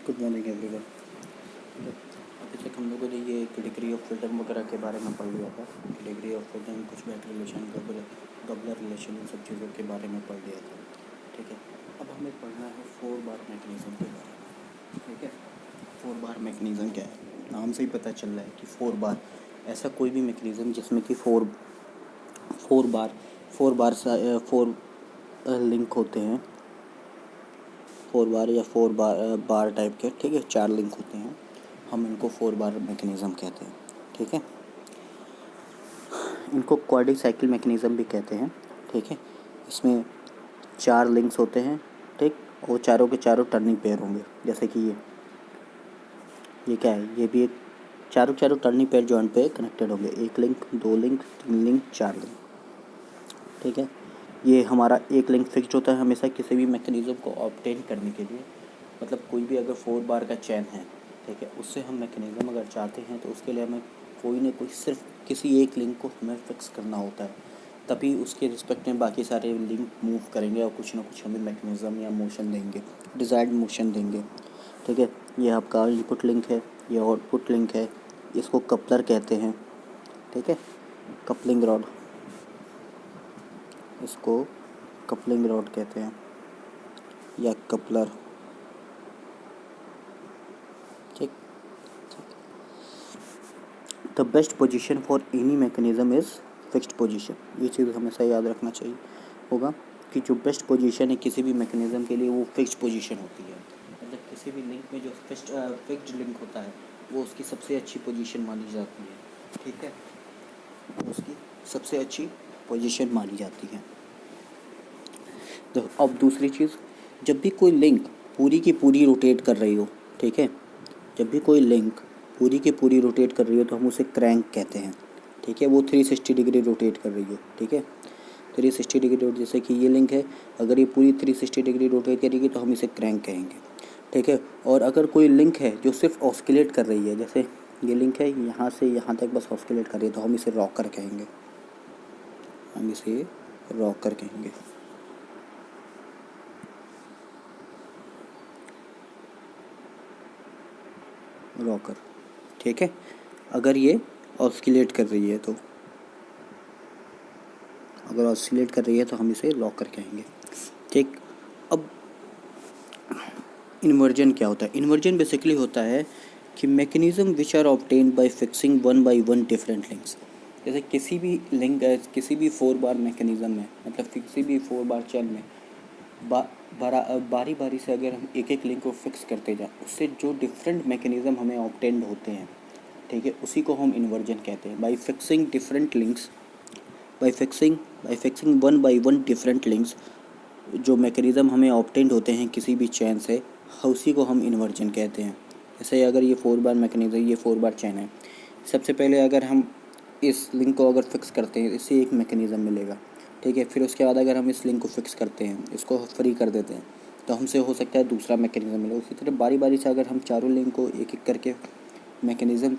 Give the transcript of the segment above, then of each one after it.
Good morning everyone. अभी तक हम लोगों ने ये डिग्री ऑफ फ्रीडम वगैरह के बारे में पढ़ लिया था। डिग्री ऑफ फ्रीडम, कुछ बैक रिलेशन, गबलर रिलेशन, इन सब चीज़ों के बारे में पढ़ लिया था। ठीक है, अब हमें पढ़ना है 4 बार मैकेनिज़्म के बारे में। ठीक है, 4 बार मैकेनिज़्म क्या है? नाम से ही पता चल रहा है कि 4 बार। ऐसा कोई भी मैकेनिज़्म जिसमें कि 4 लिंक होते हैं, 4 बार या 4 बार टाइप के। ठीक है, 4 लिंक होते हैं, हम इनको 4 बार मैकेनिज़्म कहते हैं। ठीक है, इनको क्वाड्रिक साइकिल मैकेनिज़्म भी कहते हैं। ठीक है, इसमें 4 लिंक्स होते हैं। ठीक, और चारों के चारों टर्निंग पेयर होंगे। जैसे कि ये क्या है, ये भी एक चारों टर्निंग पेयर जॉइंट पे कनेक्टेड होंगे। 1 लिंक, 2 लिंक, 3 लिंक, 4 लिंक। ठीक है, ये हमारा एक लिंक फिक्स्ड होता है हमेशा किसी भी मैकेनिज़्म को ऑब्टेन करने के लिए। मतलब कोई भी अगर 4 बार का चैन है, ठीक है, उससे हम मैकेनिज़्म अगर चाहते हैं तो उसके लिए हमें कोई ना कोई सिर्फ किसी एक लिंक को हमें फिक्स करना होता है, तभी उसके रिस्पेक्ट में बाकी सारे लिंक मूव करेंगे और कुछ ना कुछ हमें मैकेनिज़्म या मोशन देंगे, डिज़ायर्ड मोशन देंगे। ठीक है, ये आपका इनपुट लिंक है, ये आउटपुट लिंक है, इसको कपलर कहते हैं। ठीक है, कपलिंग रॉड, इसको कपलिंग रॉड कहते हैं या कपलर। ठीक, the best position for any mechanism is fixed position. ये चीज़ हमेशा याद रखना चाहिए होगा कि जो बेस्ट पोजीशन है किसी भी मैकेनिज़्म के लिए वो फिक्स्ड पोजीशन होती है। मतलब किसी भी लिंक में जो फिक्स्ड लिंक होता है वो उसकी सबसे अच्छी पोजीशन मानी जाती है। ठीक है, वो उसकी सबसे अच्छी पोजीशन मानी जाती है। तो अब दूसरी चीज़, जब भी कोई लिंक पूरी की पूरी रोटेट कर रही हो, ठीक है, जब भी कोई लिंक पूरी की पूरी रोटेट कर रही हो तो हम उसे क्रैंक कहते हैं। ठीक है, वो 360 डिग्री रोटेट कर रही हो। ठीक है, 360 डिग्री रोटेट, जैसे कि ये लिंक है, अगर ये पूरी 360 डिग्री रोटेट करेगी तो हम इसे क्रैंक कहेंगे। ठीक है, और अगर कोई लिंक है जो सिर्फ ऑस्किलेट कर रही है, जैसे ये लिंक है यहाँ से यहाँ तक बस ऑस्किलेट कर रही है, तो हम इसे रॉकर कहेंगे। हम इसे रॉकर कहेंगे। रॉकर। ठीक है, अगर ये ऑस्किलेट कर रही है तो, अगर ऑस्किलेट कर रही है तो हम इसे रॉकर कहेंगे। ठीक, अब इन्वर्जन क्या होता है? इन्वर्जन बेसिकली होता है कि mechanism which are obtained by fixing 1 by 1 different links. जैसे किसी भी लिंक है, किसी भी 4 बार मैकेनिज्म में, मतलब किसी भी 4 बार चैन में बारी बारी से अगर हम एक एक लिंक को फिक्स करते जाएं, उससे जो डिफरेंट मैकेनिज्म हमें ऑब्टेंड होते हैं, ठीक है, उसी को हम इन्वर्जन कहते हैं। Bye fixing different links, bye fixing 1 by 1 different links, जो मैकेनिज्म हमें ऑब्टेंड होते हैं किसी भी चैन से, उसी को हम इन्वर्जन कहते हैं। जैसे अगर ये 4 बार मैकेनिज्म, ये 4 बार चैन है, सबसे पहले अगर हम इस लिंक को अगर फिक्स करते हैं, इससे एक मैकेनिज्म मिलेगा। ठीक है, फिर उसके बाद अगर हम इस लिंक को फिक्स करते हैं, इसको फ्री कर देते हैं, तो हमसे हो सकता है दूसरा मैकेनिज्म मिले। उसी तरह बारी बारी से अगर हम चारों लिंक को एक एक करके मैकेनिज्म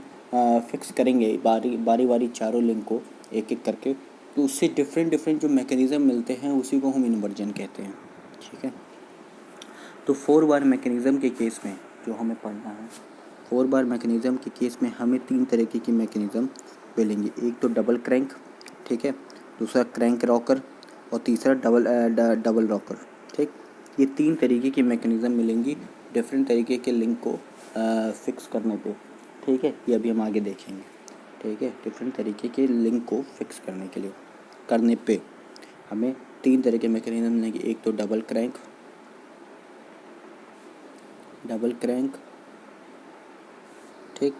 फिक्स करेंगे, बारी बारी चारों लिंक को एक एक करके, तो उससे डिफरेंट जो मैकेनिज्म मिलते हैं उसी को हम इन्वर्जन कहते हैं। ठीक है, तो 4 बार मैकेनिज्म के केस में जो हमें पढ़ना है, 4 बार मैकेनिज्म के केस में हमें 3 तरीके की मैकेनिज्म मिलेंगी। एक तो डबल क्रैंक, ठीक है, दूसरा क्रैंक रॉकर, और तीसरा डबल रॉकर। ठीक, ये 3 तरीके की मैकेनिज्म मिलेंगी डिफरेंट तरीके के लिंक को फिक्स करने पे। ठीक है, ये अभी हम आगे देखेंगे। ठीक है, डिफरेंट तरीके के लिंक को फिक्स करने पे हमें 3 तरह के मैकेनिज्म मिलेंगे। एक तो डबल क्रैंक, ठीक,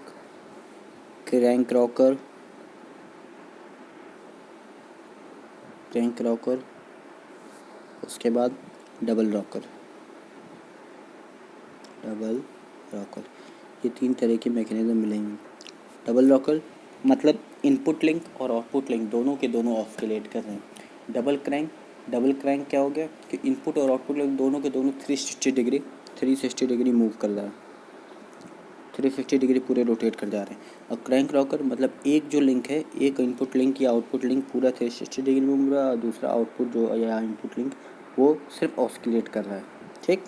क्रैंक रॉकर, उसके बाद डबल रॉकर। ये 3 तरह के मैकेनिज्म मिलेंगे। डबल रॉकर मतलब इनपुट लिंक और आउटपुट लिंक दोनों के दोनों ऑस्किलेट कर रहे हैं। डबल क्रैंक क्या हो गया कि इनपुट और आउटपुट लिंक दोनों के दोनों 360 डिग्री मूव कर रहा है, 360 डिग्री पूरे रोटेट कर जा रहे हैं। और क्रैंक रॉकर मतलब एक जो लिंक है, एक इनपुट लिंक या आउटपुट लिंक पूरा 360 डिग्री मूव रहा है, और दूसरा आउटपुट जो या इनपुट लिंक वो सिर्फ ऑस्किलेट कर रहा है। ठीक,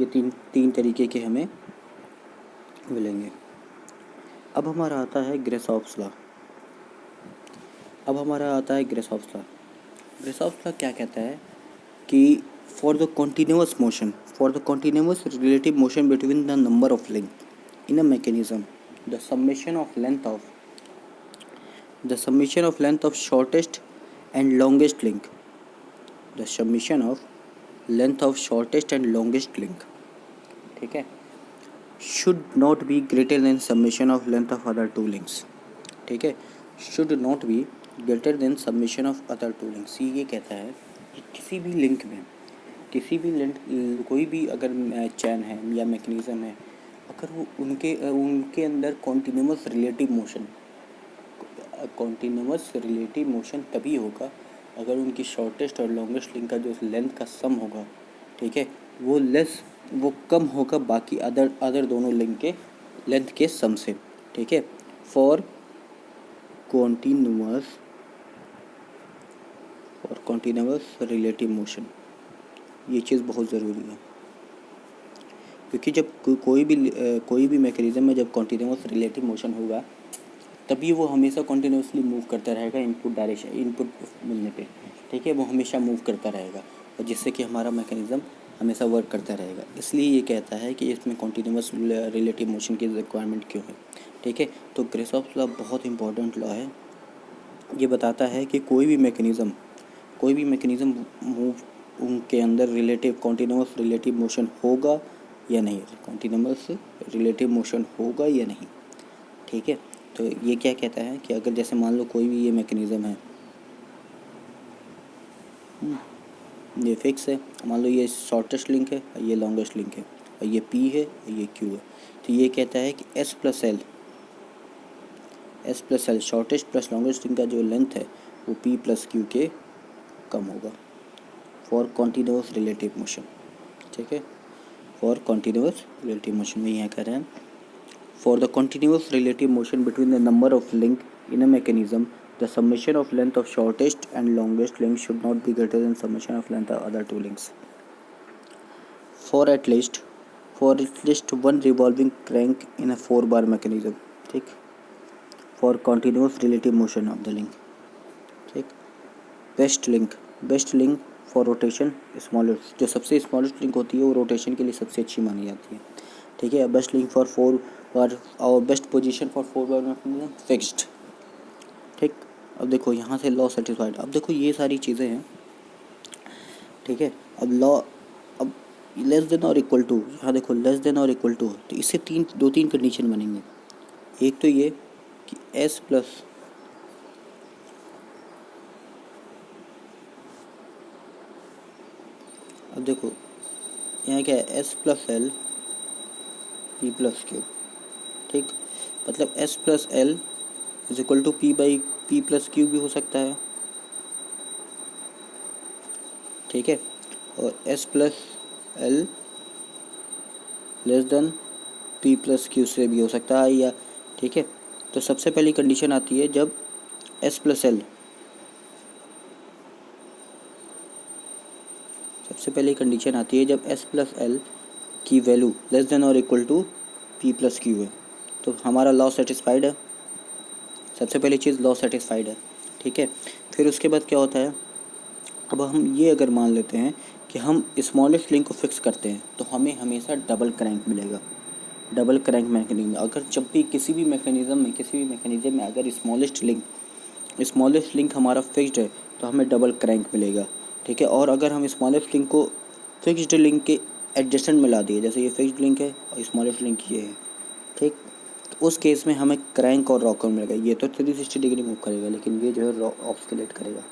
ये तीन तरीके के हमें मिलेंगे। अब हमारा आता है ग्रेसहॉफ्स लॉ। ग्रेसहॉफ्स लॉ क्या कहता है कि for the continuous relative motion between the number of link in a mechanism, the summation of length of shortest and longest link, ठीक है, should not be greater than summation of length of other two links, ठीक है, should not be greater than summation of other two links। ये कहता है कि किसी भी लिंक कोई भी अगर चैन है या मैकेनिज़्म है, अगर वो उनके अंदर कॉन्टिन्यूअस रिलेटिव मोशन तभी होगा अगर उनकी शॉर्टेस्ट और लॉन्गेस्ट लिंक का जो लेंथ का सम होगा, ठीक है, वो कम होगा बाकी अदर दोनों लिंक के लेंथ के सम से, ठीक है। फॉर कॉन्टिन्यूअस रिलेटिव मोशन, ये चीज़ बहुत ज़रूरी है, क्योंकि जब कोई भी मैकेनिज्म में जब कॉन्टिन्यूअस रिलेटिव मोशन होगा तभी वो हमेशा कॉन्टिन्यूसली मूव करता रहेगा इनपुट मिलने पे, ठीक है, वो हमेशा मूव करता रहेगा और जिससे कि हमारा मैकेनिज्म हमेशा वर्क करता रहेगा। इसलिए ये कहता है कि इसमें कॉन्टिन्यूअस रिलेटिव मोशन की रिक्वायरमेंट क्यों है, ठीक है। तो ग्रेसहॉफ्स लॉ बहुत इंपॉर्टेंट लॉ है। ये बताता है कि कोई भी मैकेनिज्म मूव उनके अंदर कॉन्टिन्यूअस रिलेटिव मोशन होगा या नहीं, ठीक है। तो ये क्या कहता है कि अगर जैसे मान लो कोई भी ये मैकेनिज़्म है, ये फिक्स है, मान लो ये शॉर्टेस्ट लिंक है, ये लॉन्गेस्ट लिंक है, और ये P है और ये Q है, तो ये कहता है कि S plus L shortest plus longest link का जो लेंथ है वो P प्लस Q के कम होगा फॉर कॉन्टिन्यूअस रिलेटिव मोशन, ठीक है। फॉर कॉन्टिन्यूअस रिलेटिव मोशन में यहाँ कह रहे हैं for the continuous relative motion between the number of link in a mechanism, the summation of length of shortest and longest link should not be greater than summation of length of other two links for at least one revolving crank in a 4-bar mechanism, ठीक, for continuous relative motion of the link, ठीक। Best link for rotation smallest, जो सबसे smallest link होती है वो rotation के लिए सबसे अच्छी मानी जाती है, ठीक है। बेस्ट लिंक फॉर 4 और best position for 4-bar fixed, ठीक। अब देखो यहाँ से लॉ सेटिस्फाइड, अब देखो ये सारी चीज़ें हैं, ठीक है। अब लॉ अब लेस देन और इक्वल टू, यहाँ देखो लेस देन और इक्वल टू, तो इससे दो तीन कंडीशन बनेंगे। एक तो ये कि S प्लस अब देखो यहाँ क्या है, S plus L P plus Q, ठीक, मतलब S plus L is equal to P by P plus Q भी हो सकता है, ठीक है, और S plus L less than P plus Q से भी हो सकता है, या ठीक है। तो सबसे पहली कंडीशन आती है जब S प्लस एल, सबसे पहली कंडीशन आती है जब S प्लस एल की वैल्यू लेस देन और equal to P plus Q है, तो हमारा लॉ सेटिस्फाइड है। सबसे पहली चीज़ लॉ सेटिस्फाइड है, ठीक है। फिर उसके बाद क्या होता है, अब हम ये अगर मान लेते हैं कि हम स्मॉलेस्ट लिंक को फिक्स करते हैं तो हमें हमेशा डबल क्रैंक मिलेगा, डबल क्रैंक मैकेनिज्म। अगर जब भी किसी भी मैकेनिज्म में अगर स्मॉलेस्ट लिंक हमारा फिक्स्ड है तो हमें डबल क्रैंक मिलेगा, ठीक है। और अगर हम स्मॉलेस्ट लिंक को फिक्स्ड लिंक के एडजेसेंट मिला दिए, जैसे ये फिक्स्ड लिंक है और स्मॉलेस्ट लिंक ये है, ठीक, तो उस केस में हमें क्रैंक और रॉकर मिलेगा। ये तो 360 डिग्री मूव करेगा, लेकिन ये जो है ऑस्किलेट करेगा,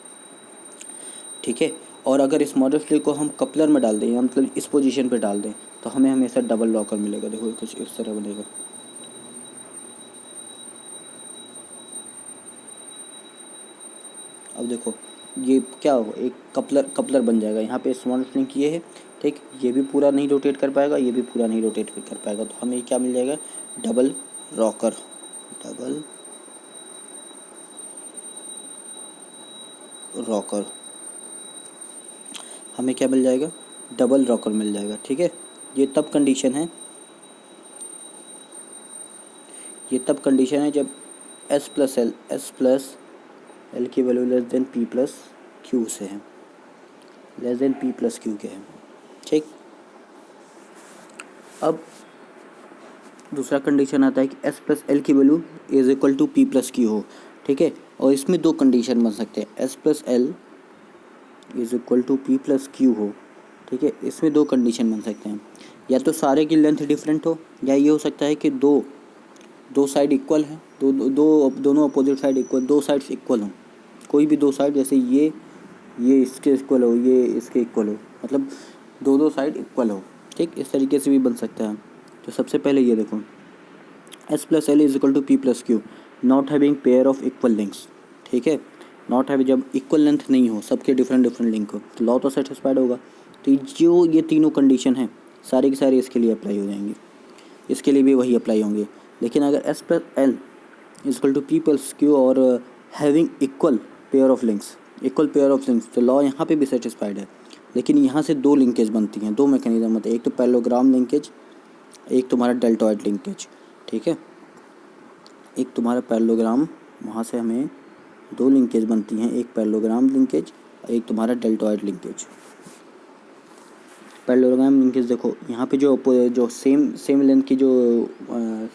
ठीक है। और अगर स्मॉलेस्ट लिंक को हम कपलर में डाल दें, मतलब इस पोजीशन पे डाल दें, तो हमें हमेशा डबल रॉकर मिलेगा। देखो कुछ इस तरह बनेगा, अब देखो ये क्या होगा, एक कपलर बन जाएगा। यहाँ पे स्मॉलेस्ट लिंक ये है, ठीक, ये भी पूरा नहीं रोटेट कर पाएगा, ये भी पूरा नहीं रोटेट कर पाएगा, तो हमें क्या मिल जाएगा, डबल रॉकर हमें क्या मिल जाएगा, डबल रॉकर मिल जाएगा, ठीक है। ये तब कंडीशन है, जब एस प्लस एल की value less than P plus Q से है, less than P plus Q के है। ठीक, अब दूसरा कंडीशन आता है कि एस प्लस एल की value is equal to P plus Q हो। ठीक है, और इसमें दो कंडीशन बन सकते हैं, S plus L is equal to P plus Q हो। ठीक है, इसमें दो कंडीशन बन सकते हैं, या तो सारे की लेंथ डिफरेंट हो, या ये हो सकता है कि दो साइड इक्वल हैं, दोनों अपोजिट साइड इक्वल, दो साइड्स इक्वल हों, कोई भी दो साइड, जैसे ये इसके इक्वल हो, ये इसके इक्वल हो, मतलब दो साइड इक्वल हो। ठीक, इस तरीके से भी बन सकता है। तो सबसे पहले ये देखो, S plus L is equal to P plus Q not having pair of equal lengths. ठीक है, नॉट हैविंग, जब इक्वल लेंथ नहीं हो, सबके डिफरेंट लिंक हो, तो लॉ तो सेटिस्फाइड होगा। तो जो ये तीनों कंडीशन हैं सारी की सारी इसके लिए अप्लाई हो जाएंगी, इसके लिए भी वही अप्लाई होंगे। लेकिन अगर S plus L is equal to P plus Q और having equal pair of links, तो लॉ यहाँ पे भी सेटिस्फाइड है। लेकिन यहाँ से दो लिंकेज बनती हैं, दो मैकेनिज्म होते हैं, एक तो पैरेललोग्राम लिंकेज, एक तुम्हारा डेल्टॉइड लिंकेज। ठीक है, एक तुम्हारा पैरेललोग्राम, वहाँ से हमें दो लिंकेज बनती हैं, एक पैरेललोग्राम लिंकेज, एक तुम्हारा डेल्टॉइड लिंकेज। पैरेललोग्राम लिंकेज देखो, यहाँ पे जो सेम लेंथ की जो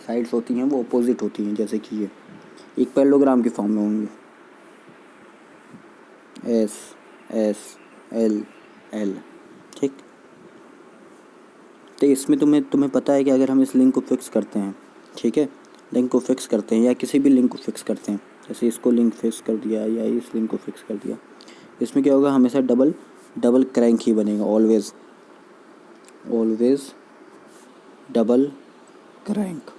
साइड्स होती हैं वो अपोजिट होती हैं, जैसे कि ये एक पैरेललोग्राम के फॉर्म में होंगे, एस एस एल एल। ठीक, तो इसमें तुम्हें पता है कि अगर हम इस लिंक को फिक्स करते हैं, ठीक है, लिंक को फिक्स करते हैं या किसी भी लिंक को फिक्स करते हैं, जैसे इसको लिंक फिक्स कर दिया या इस लिंक को फिक्स कर दिया, इसमें क्या होगा, हमेशा डबल क्रैंक ही बनेगा, ऑलवेज डबल क्रैंक।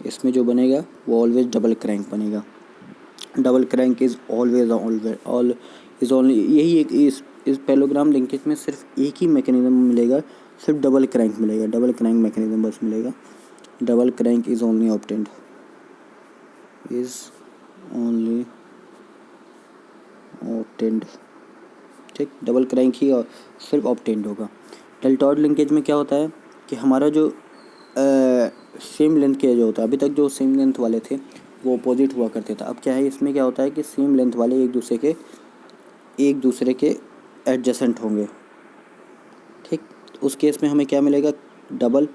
इसमें जो बनेगा वो ऑलवेज डबल क्रैंक बनेगा। डबल क्रैंक इज़ ओनली, यही एक इस पैरेललोग्राम लिंकेज में सिर्फ एक ही मैकेनिज्म मिलेगा, सिर्फ डबल क्रैंक मिलेगा, डबल क्रैंक मैकेनिज्म बस मिलेगा। Double crank is only obtained. ठीक, डबल क्रैंक ही सिर्फ ऑब्टेंड होगा। डेल्टॉइड लिंकेज में क्या होता है कि हमारा जो सेम लेंथ के जो होता है, अभी तक जो सेम लेंथ वाले थे वो अपोजिट हुआ करते थे, अब क्या है, इसमें क्या होता है कि सेम लेंथ वाले एक दूसरे के एडजेसेंट होंगे। ठीक, उस केस में हमें क्या मिलेगा, डबल,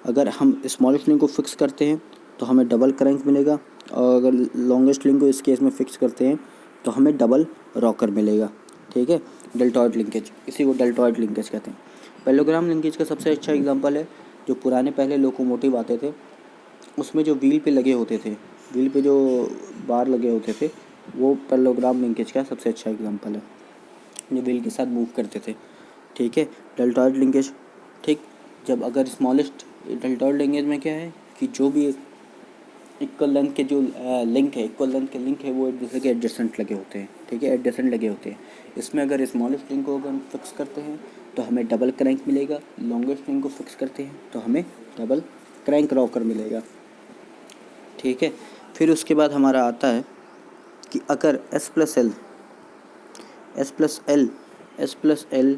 अगर हम स्मॉलेस्ट लिंक को फिक्स करते हैं तो हमें डबल क्रैंक मिलेगा, और अगर लॉन्गेस्ट लिंक को इस केस में फिक्स करते हैं तो हमें डबल रॉकर मिलेगा। ठीक है, डेल्टॉइड लिंकेज, इसी को डेल्टॉइड लिंकेज कहते हैं। पैरेललोग्राम लिंकेज का सबसे अच्छा एग्जांपल है जो पुराने पहले लोकोमोटिव आते थे, उसमें जो व्हील पे लगे होते थे, व्हील पे जो बार लगे होते थे, वो पैरेललोग्राम लिंकेज का सबसे अच्छा एग्जांपल है, जो व्हील के साथ मूव करते थे। ठीक है, डेल्टॉइड लिंकेज, ठीक, जब अगर स्मॉलेस्ट, डेल्टॉइड लिंकेज में क्या है कि जो भी इक्वल लेंथ के जो लिंक है वो एक दूसरे के एडजेसेंट लगे होते हैं। ठीक है, एडजेसेंट लगे होते हैं। इसमें अगर स्मॉलेस्ट लिंक को अगर हम फिक्स करते हैं तो हमें डबल क्रैंक मिलेगा, लॉन्गेस्ट लिंक को फिक्स करते हैं तो हमें डबल क्रैंक रॉकर मिलेगा। ठीक है, फिर उसके बाद हमारा आता है कि अगर एस प्लस एल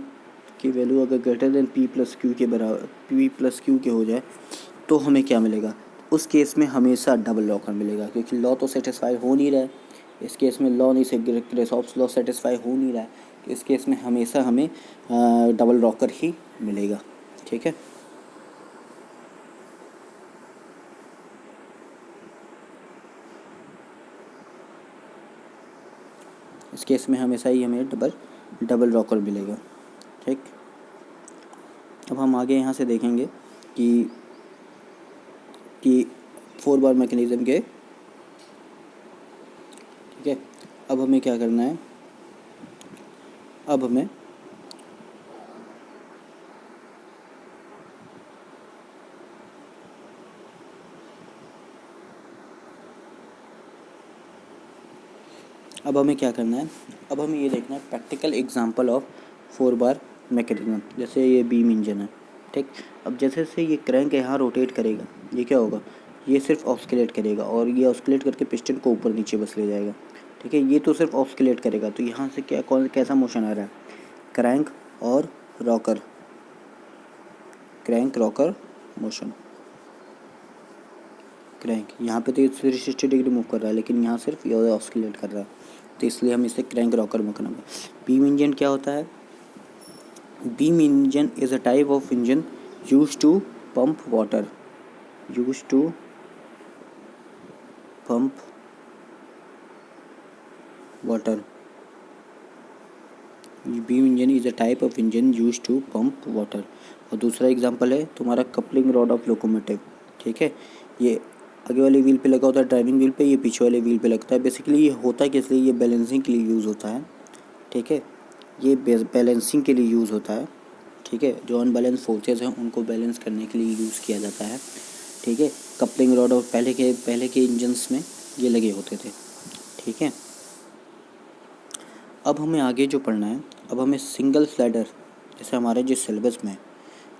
की वैल्यू अगर greater than P plus Q के हो जाए तो हमें क्या मिलेगा, उस केस में हमेशा डबल रॉकर मिलेगा, क्योंकि लॉ तो सेटिस्फाई हो नहीं रहा है, इस केस में लॉ नहीं से ग्रेसॉफ्स लॉ सेटिस्फाई हो नहीं रहा है, तो इस केस में हमेशा हमें डबल रॉकर ही मिलेगा। ठीक है, इस केस में हमेशा ही हमें डबल रॉकर मिलेगा। ठीक, अब हम आगे यहाँ से देखेंगे कि 4 बार मैकेनिज़्म के। ठीक है, अब हमें क्या करना है, अब हमें क्या करना है, अब हमें ये देखना है practical example of 4 bar mechanism. जैसे ये बीम इंजन है। ठीक, अब जैसे से ये क्रैंक यहाँ रोटेट करेगा, ये क्या होगा, ये सिर्फ ऑस्किलेट करेगा, और ये ऑस्किलेट करके पिस्टन को ऊपर नीचे बस ले जाएगा। ठीक है, ये तो सिर्फ ऑस्किलेट करेगा, तो यहाँ से कैसा मोशन आ रहा है, क्रैंक और rocker, crank rocker motion. Crank यहाँ पे तो 360 डिग्री मूव कर रहा है, लेकिन यहाँ सिर्फ ये ऑस्किलेट कर रहा है, तो इसलिए हम इसे crank rocker motion. Beam engine क्या होता है? Beam engine is a type of engine used to pump water, used to pump water. Beam engine is a type of engine used to pump water. और दूसरा example है तुम्हारा coupling rod of locomotive. ठीक है, ये आगे वाले wheel पे लगा होता है ड्राइविंग व्हील पे, ये पीछे वाले व्हील पे लगता है। बेसिकली ये होता किस लिए? ये बैलेंसिंग के लिए यूज़ होता है। ठीक है, ये बैलेंसिंग के लिए यूज़ होता है। ठीक है, जो अनबैलेंस फोर्सेस हैं उनको बैलेंस करने के लिए यूज़ किया जाता है। ठीक है, कपलिंग रॉड और पहले के इंजन्स में ये लगे होते थे। ठीक है, अब हमें आगे जो पढ़ना है, अब हमें सिंगल स्लाइडर, जैसे हमारे जो सिलेबस में,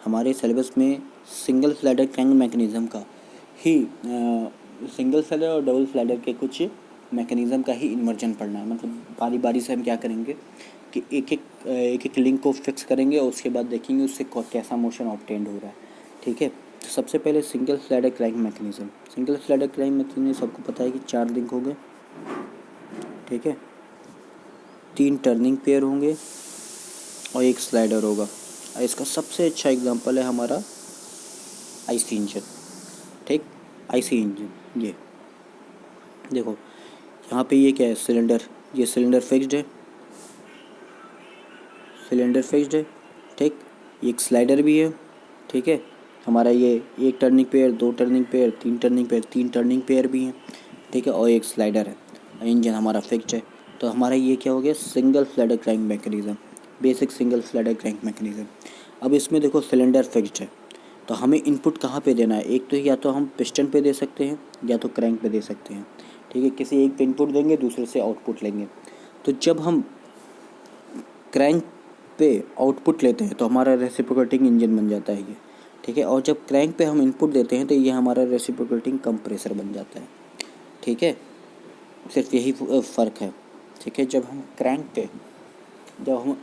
हमारे सिलेबस में सिंगल स्लाइडर क्रैंक मैकेनिज़्म का ही सिंगल स्लाइडर और डबल स्लाइडर के कुछ मैकेनिज़्म का ही इन्वर्जन पढ़ना है। मतलब बारी बारी से हम क्या करेंगे कि एक एक लिंक को फिक्स करेंगे और उसके बाद देखेंगे उससे कैसा मोशन ऑब्टेंड हो रहा है। ठीक है, तो सबसे पहले single slider crank mechanism. Single slider crank mechanism सबको पता है कि 4 लिंक हो गए। ठीक है, 3 टर्निंग पेयर होंगे और 1 स्लाइडर होगा। इसका सबसे अच्छा एग्जांपल है हमारा आईसी इंजन। ठीक, आईसी इंजन ये देखो, यहाँ पे ये क्या है? सिलेंडर, ये सिलेंडर फिक्स्ड है, सिलेंडर फिक्स्ड है। ठीक, एक स्लाइडर भी है। ठीक है, हमारा ये 1 turning pair, 2 turning pair, 3 turning pair, 3 turning pair भी हैं। ठीक है, और 1 स्लाइडर है। इंजन हमारा फिक्स्ड है, तो हमारा ये क्या हो गया? Single slider crank mechanism, basic single slider crank mechanism. अब इसमें देखो सिलेंडर फिक्स्ड है, तो हमें इनपुट कहाँ पे देना है? एक तो या तो हम पिस्टन पे दे सकते हैं या तो क्रैंक पे दे सकते हैं। ठीक है, किसी एक पे इनपुट देंगे, दूसरे से आउटपुट लेंगे। तो जब हम क्रैंक पे आउटपुट लेते हैं तो हमारा रेसिप्रोकेटिंग इंजन बन जाता है ये। ठीक है, और जब क्रैंक पे हम इनपुट देते हैं तो ये हमारा रेसिप्रोकेटिंग कंप्रेसर बन जाता है। ठीक है, सिर्फ यही फ़र्क है। ठीक है, जब हम क्रैंक पे, जब हम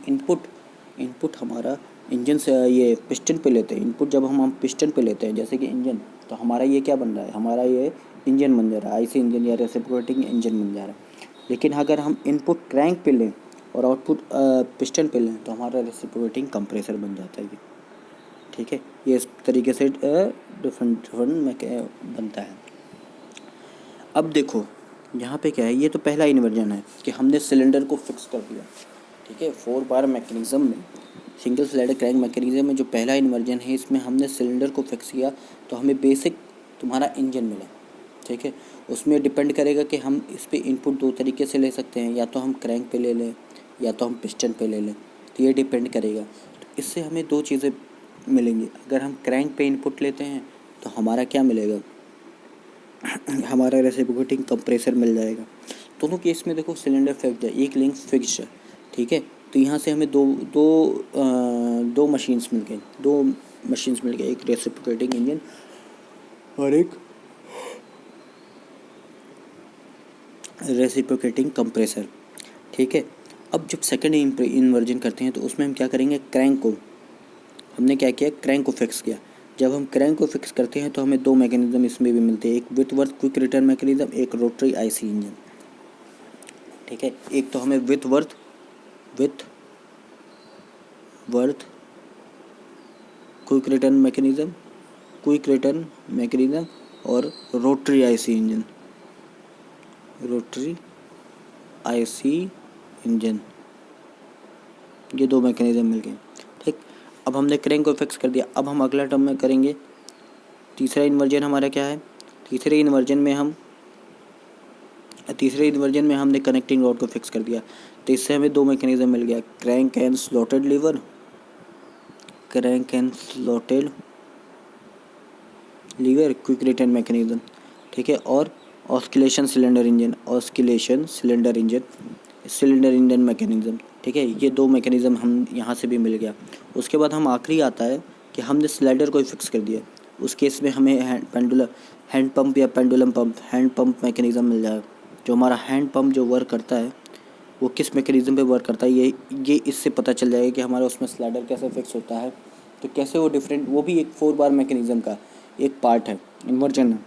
इनपुट हमारा इंजन से ये पिस्टन पे लेते हैं, इनपुट जब हम पिस्टन पे लेते हैं जैसे कि इंजन, तो हमारा ये क्या बन रहा है? हमारा ये इंजन बन जा रहा है, आईसी इंजन या रेसिप्रोकेटिंग इंजन बन जा रहा है। लेकिन अगर हम इनपुट क्रैंक पे लें और आउटपुट पिस्टन पे लें तो हमारा रेसिप्रोकेटिंग कंप्रेसर बन जाता है ये। ठीक है, ये इस तरीके से डिफरेंट में बनता है। अब देखो यहाँ पे क्या है, ये तो पहला इन्वर्जन है कि हमने सिलेंडर को फिक्स कर दिया। ठीक है, 4 बार मैकेनिज़्म में, सिंगल स्लाइडर क्रैंक मैकेनिज़्म में जो पहला इन्वर्जन है, इसमें हमने सिलेंडर को फिक्स किया तो हमें बेसिक तुम्हारा इंजन मिला। ठीक है, उसमें डिपेंड करेगा कि हम इस पर इनपुट 2 तरीके से ले सकते हैं, या तो हम क्रैंक पे ले लें या तो हम पिस्टन पे ले लें, तो ये डिपेंड करेगा। तो इससे हमें 2 चीज़ें मिलेंगी। अगर हम क्रैंक पे इनपुट लेते हैं तो हमारा क्या मिलेगा? हमारा रेसिप्रोकेटिंग कंप्रेसर मिल जाएगा। दोनों केस में देखो सिलेंडर फिक्स्ड है, एक लिंक फिक्स्ड है। ठीक है, तो यहाँ से हमें दो मशीन्स मिल गए, एक रेसिप्रोकेटिंग इंजन और एक रेसिप्रोकेटिंग कंप्रेसर। ठीक है, अब जब सेकंड इन्वर्जन करते हैं तो उसमें हम क्या करेंगे? क्रैंक को, हमने क्या किया? क्रैंक को फिक्स किया। जब हम क्रैंक को फिक्स करते हैं तो हमें 2 मैकेनिज़्म इसमें भी मिलते हैं, एक विथवर्थ क्विक रिटर्न मैकेनिज़्म, एक रोटरी आईसी इंजन। ठीक है, एक तो हमें विथवर्थ क्विक रिटर्न मैकेनिज़्म और रोटरी आईसी इंजन, ये 2 मैकेनिज़्म मिल गए। ठीक, अब हमने क्रैंक को फिक्स कर दिया। अब हम अगला टर्म में करेंगे, तीसरा इन्वर्जन हमारा क्या है? तीसरे इन्वर्जन में हमने कनेक्टिंग रॉड को फिक्स कर दिया, तो इससे हमें 2 मैकेनिज़्म मिल गया, crank and slotted lever quick return mechanism. ठीक है, और ऑस्किलेशन सिलेंडर इंजन मैकेनिज़्म। ठीक है, ये 2 मैकेनिज़्म हम यहाँ से भी मिल गया। उसके बाद हम आखिरी आता है कि हमने स्लाइडर को फिक्स कर दिया। उस केस में हमें हैंड पंप या पेंडुलम पंप मैकेनिज़्म मिल जाएगा। जो हमारा हैंड पंप जो वर्क करता है वो किस मैकेनिज़्म पे वर्क करता है, ये इससे पता चल जाएगा कि हमारा उसमें स्लाइडर कैसे फिक्स होता है। तो कैसे वो डिफरेंट, वो भी एक 4 बार मैकेनिज़्म का एक पार्ट है, इन्वर्जन है,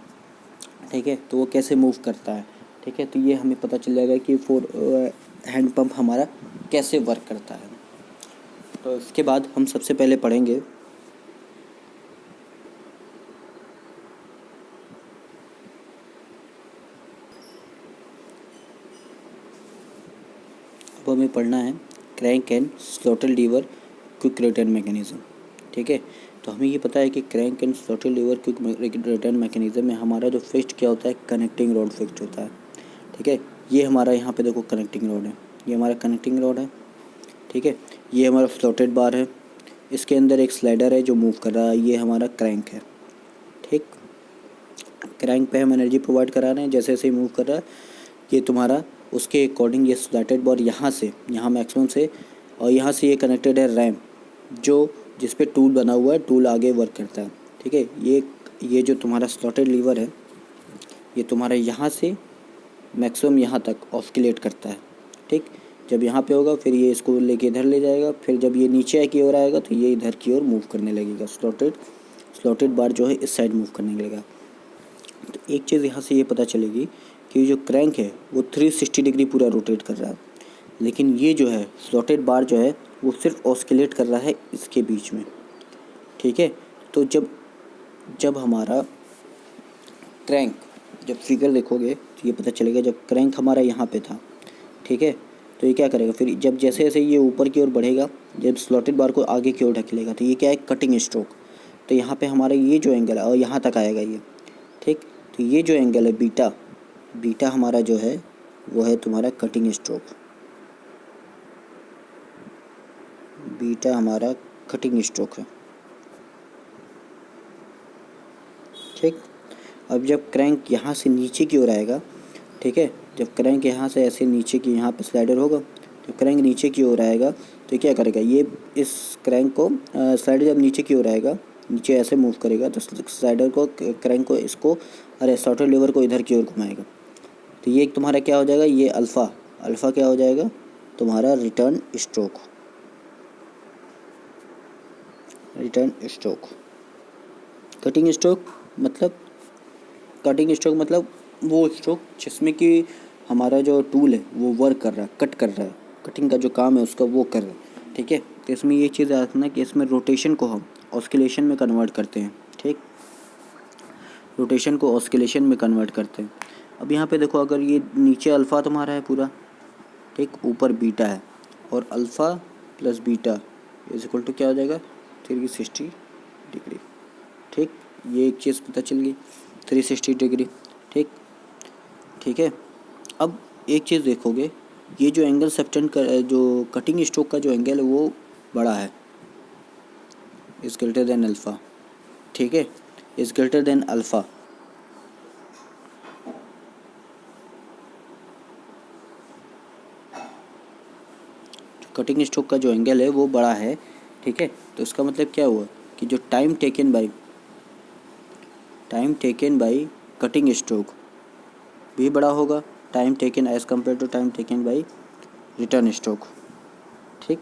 ठीक है। तो वो कैसे मूव करता है, ठीक है। तो ये हमें पता चल जाएगा कि 4 हैंड पंप हमारा कैसे वर्क करता है। तो इसके बाद हम सबसे पहले पढ़ेंगे अब हमें पढ़ना है crank and slotter lever quick return mechanism, ठीक है। तो हमें ये पता है कि crank and slotter lever quick return mechanism में हमारा जो फिक्स्ड क्या होता है, कनेक्टिंग रॉड फिक्स्ड होता है, ठीक है। ये हमारा यहाँ पे देखो कनेक्टिंग रॉड है, ये हमारा कनेक्टिंग रॉड है, ठीक है। ये हमारा स्लॉटेड बार है, इसके अंदर एक स्लाइडर है जो मूव कर रहा है, ये हमारा क्रैंक है, ठीक। क्रैंक पे हम एनर्जी प्रोवाइड करा रहे हैं, जैसे जैसे मूव कर रहा है ये तुम्हारा उसके अकॉर्डिंग ये स्लॉटेड बार यहाँ से यहाँ मैक्सिमम से, और यहाँ से ये कनेक्टेड है रैम जो जिस पे टूल बना हुआ है, टूल आगे वर्क करता है, ठीक है। ये जो तुम्हारा स्लॉटेड लीवर है ये तुम्हारा यहाँ से मैक्सिमम यहाँ तक ऑस्किलेट करता है, ठीक। जब यहाँ पे होगा फिर ये इसको लेके इधर ले जाएगा, फिर जब ये नीचे की ओर आएगा तो ये इधर की ओर मूव करने लगेगा, स्लॉटेड बार जो है इस साइड मूव करने लगेगा। तो एक चीज़ यहाँ से ये पता चलेगी कि जो क्रैंक है वो 360 डिग्री पूरा रोटेट कर रहा है, लेकिन ये जो है स्लॉटेड बार जो है वो सिर्फ ऑस्किलेट कर रहा है इसके बीच में, ठीक है। तो जब हमारा क्रैंक, जब फिगर देखोगे तो ये पता चलेगा जब क्रैंक हमारा यहाँ पे था, ठीक है, तो ये क्या करेगा फिर जब जैसे जैसे ये ऊपर की ओर बढ़ेगा, जब स्लॉटेड बार को आगे की ओर ढकेलेगा तो ये क्या है, कटिंग स्ट्रोक। तो यहाँ पे हमारा ये जो एंगल है और यहाँ तक आएगा ये, ठीक। तो ये जो एंगल है बीटा हमारा जो है वो है तुम्हारा कटिंग स्ट्रोक, बीटा हमारा कटिंग स्ट्रोक है, ठीक। अब जब क्रैंक यहाँ से नीचे की ओर आएगा, ठीक है, जब क्रैंक यहाँ से ऐसे नीचे की यहाँ पे स्लाइडर होगा, जब क्रैंक नीचे की ओर आएगा तो क्या करेगा, ये इस क्रैंक को स्लाइडर जब नीचे की ओर आएगा, नीचे ऐसे मूव करेगा तो स्लाइडर को क्रैंक को इसको स्लॉटर लीवर को इधर की ओर घुमाएगा। तो ये तुम्हारा क्या हो जाएगा, ये अल्फ़ा क्या हो जाएगा तुम्हारा रिटर्न स्ट्रोक। कटिंग स्ट्रोक मतलब वो स्ट्रोक जिसमें कि हमारा जो टूल है वो वर्क कर रहा है, कट कर रहा है, कटिंग का जो काम है उसका वो कर रहा है, ठीक है। तो इसमें ये चीज़ याद रखना कि इसमें रोटेशन को हम ऑस्किलेशन में कन्वर्ट करते हैं, ठीक, रोटेशन को ऑस्किलेशन में कन्वर्ट करते हैं। अब यहाँ पे देखो अगर ये नीचे अल्फ़ा तुम्हारा है पूरा, ठीक, ऊपर बीटा है, और alpha plus beta is equal to क्या हो जाएगा 360 डिग्री, ठीक। ये एक चीज़ पता चल गई 360 डिग्री, ठीक है। अब एक चीज़ देखोगे, ये जो एंगल सब्टेंड का जो कटिंग स्ट्रोक का जो एंगल है वो बड़ा है, इज़ ग्रेटर देन अल्फ़ा, ठीक है, is greater than alpha. Cutting stroke का जो एंगल है वो बड़ा है, ठीक है। तो इसका मतलब क्या हुआ कि जो time taken by cutting stroke भी बड़ा होगा, time taken as compare to time taken by return stroke, ठीक।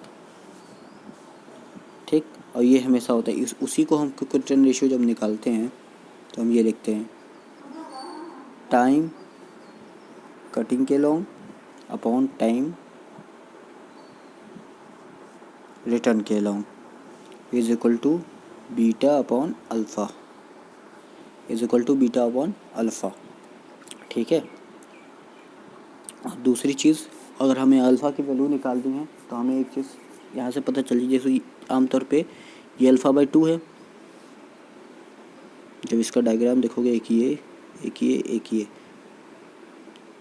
और ये हमेशा होता है, उसी को हम क्विक रिटर्न रेशियो जब निकालते हैं तो हम ये लिखते हैं टाइम कटिंग के लॉन्ग अपॉन टाइम रिटर्न के long is equal to beta upon alpha, ठीक है। और दूसरी चीज़, अगर हमें अल्फ़ा की वैल्यू निकालनी है तो हमें एक चीज़ यहाँ से पता चली, जैसे आमतौर पे ये अल्फ़ा/2 है, जब इसका डायग्राम देखोगे एक ये,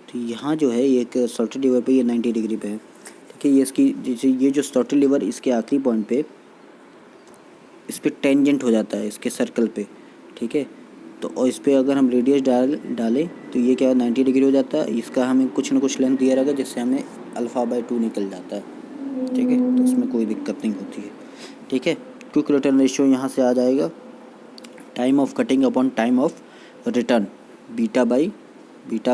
तो यहाँ जो है ये एक स्लॉटेड लीवर पे ये 90 डिग्री पे है, ठीक है। ये इसकी जैसे ये जो स्लॉटेड लीवर इसके आखिरी पॉइंट पे इस पर टेंजेंट हो जाता है इसके सर्कल पे, ठीक है। तो और इस पर अगर हम रेडियस डालें तो ये क्या 90 डिग्री हो जाता है, इसका हमें कुछ ना कुछ लेंथ दिया रहेगा जिससे हमें अल्फ़ा/2 निकल जाता है, ठीक है। तो इसमें कोई दिक्कत नहीं होती है, ठीक है। क्विक रिटर्न रेशियो यहाँ से आ जाएगा time of cutting upon time of return, beta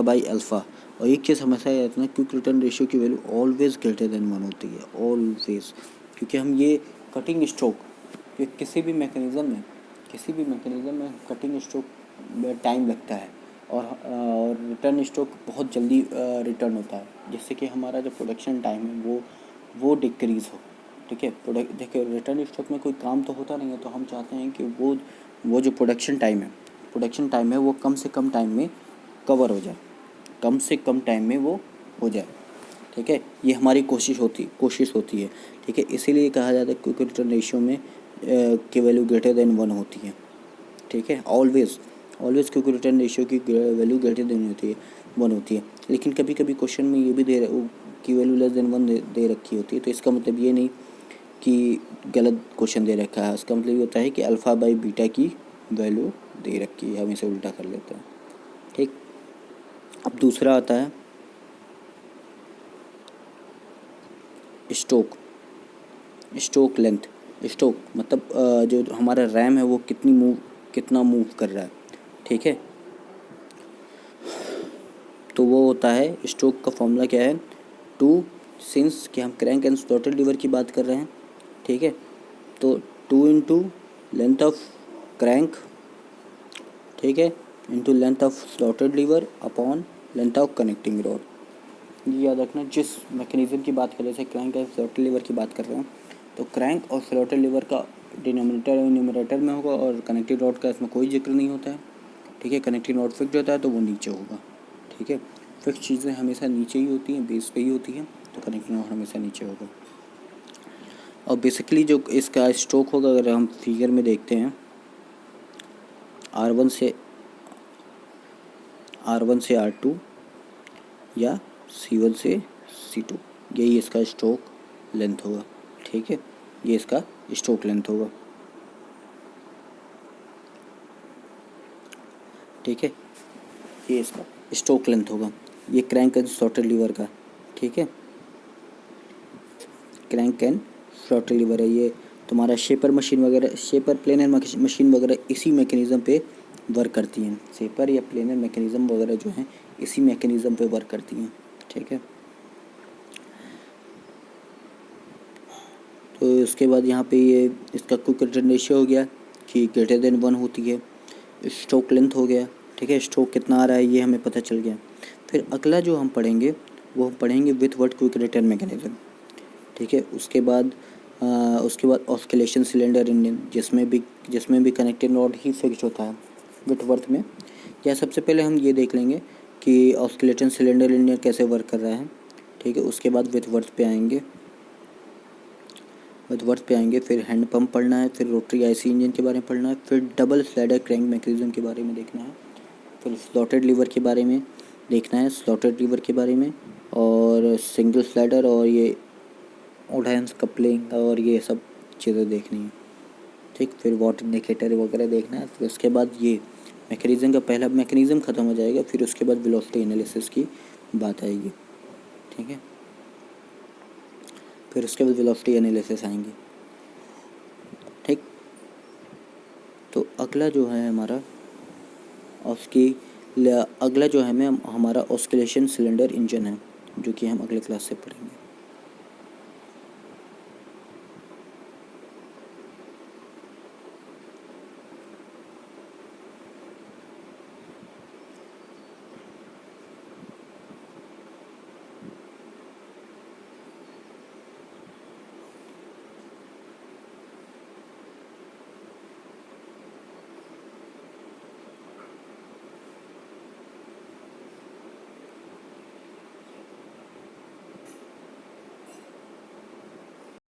by alpha. और एक चीज़ हमेशा याद रखना, क्विक रिटर्न रेशियो की वैल्यू ऑलवेज ग्रेटर देन 1 होती है, ऑलवेज, क्योंकि हम ये कटिंग स्ट्रोक कि किसी भी मैकेनिज़्म में कटिंग स्ट्रोक में टाइम लगता है और रिटर्न स्ट्रोक बहुत जल्दी रिटर्न होता है, जिससे कि हमारा जो प्रोडक्शन टाइम है वो डिक्रीज़ हो। ठीक है, देखिए रिटर्न स्ट्रोक में कोई काम तो होता नहीं है, तो हम चाहते हैं कि वो जो प्रोडक्शन टाइम है वो कम से कम टाइम में कवर हो जाए, कम से कम टाइम में वो हो जाए। ठीक है, ये हमारी कोशिश होती है। ठीक है, इसीलिए कहा जाता है क्विक रिटर्न रेशियो में की वैल्यू ग्रेटर देन 1 होती है। ठीक है, ऑलवेज क्विक रिटर्न रेशियो की वैल्यू ग्रेटर देन 1 होती है। लेकिन कभी कभी क्वेश्चन में ये भी की वैल्यू लेस देन 1 दे रखी होती है, तो इसका मतलब ये नहीं कि गलत क्वेश्चन दे रखा है। इसका मतलब ये होता है कि अल्फ़ा बाई बीटा की वैल्यू दे रखी है, हम इसे उल्टा कर लेते हैं। ठीक, अब दूसरा आता है स्ट्रोक लेंथ। स्ट्रोक मतलब जो हमारा रैम है वो कितना मूव कर रहा है। ठीक है, तो वो होता है, स्ट्रोक का फॉर्मूला क्या है, 2 सिंस कि हम क्रैंक एंड स्लॉटेड लीवर की बात कर रहे हैं। ठीक है, तो 2 इंटू लेंथ ऑफ क्रैंक, ठीक है, into length of slotted lever upon length of connecting rod. ये याद रखना, जिस मैकेनिज़्म की बात कर रहे हैं, क्रैंक और स्लॉटेड लीवर की बात कर रहे हैं, तो क्रैंक और स्लॉटेड लीवर का डिनोमिनेटर और न्यूमरेटर में होगा और कनेक्टिंग रॉड का इसमें कोई जिक्र नहीं होता है। ठीक है, कनेक्टिंग रॉड फिक्स होता है तो वो नीचे होगा। ठीक है, फिक्स चीज़ें हमेशा नीचे ही होती हैं, बेस पे ही होती हैं, तो कनेक्टिंग रॉड हमेशा नीचे होगा। और बेसिकली जो इसका स्ट्रोक होगा, अगर हम फिगर में देखते हैं, R1 से R2 या C1 से C2, यही इसका स्ट्रोक लेंथ होगा। ठीक है, ये इसका स्ट्रोक लेंथ होगा। ठीक है, ये इसका स्ट्रोक लेंथ होगा। ये क्रैंक एंड स्लॉटेड लीवर का। ठीक है, क्रैंक एंड स्लॉटेड लीवर है। ये तुम्हारा शेपर प्लेनर मशीन वगैरह इसी मैकेनिज़्म पे वर्क करती हैं। शेपर या प्लेनर मैकेनिज़्म वगैरह जो हैं इसी मैकेनिज़्म पे वर्क करती हैं। ठीक है, तो उसके बाद यहाँ पे ये इसका क्विक रिटर्न रेशियो हो गया कि ग्रेटर देन 1 होती है। स्ट्रोक लेंथ हो गया। ठीक है, स्ट्रोक कितना आ रहा है ये हमें पता चल गया। फिर अगला जो हम पढ़ेंगे वो हम पढ़ेंगे with word quick return mechanism. ठीक है, उसके बाद ऑस्किलेशन सिलेंडर इंजन, जिसमें भी कनेक्टिंग रॉड ही फिक्स होता है विथ वर्थ में। या सबसे पहले हम ये देख लेंगे कि ऑस्किलेशन सिलेंडर इंजन कैसे वर्क कर रहा है। ठीक है, उसके बाद विथ वर्थ पे आएंगे, फिर हैंड पंप पढ़ना है, फिर रोटरी आईसी इंजन के बारे में पढ़ना है, फिर डबल स्लाइडर क्रैंक मैकेनिज्म के बारे में देखना है, फिर स्लॉटेड लीवर के बारे में देखना है, और सिंगल स्लाइडर और ये ओडायंस कपलिंग और ये सब चीज़ें देखनी है। ठीक, फिर वाटर इंडिकेटर वगैरह देखना है। फिर उसके बाद ये मैकेनिज्म का पहला मैकेनिज्म ख़त्म हो जाएगा, फिर उसके बाद वेलोसिटी एनालिसिस की बात आएगी। ठीक है, फिर उसके बाद वेलोसिटी एनालिसिस आएंगे। ठीक, तो अगला जो है हमारा ऑस्किलेशन सिलेंडर इंजन है, जो कि हम अगले क्लास से पढ़ेंगे।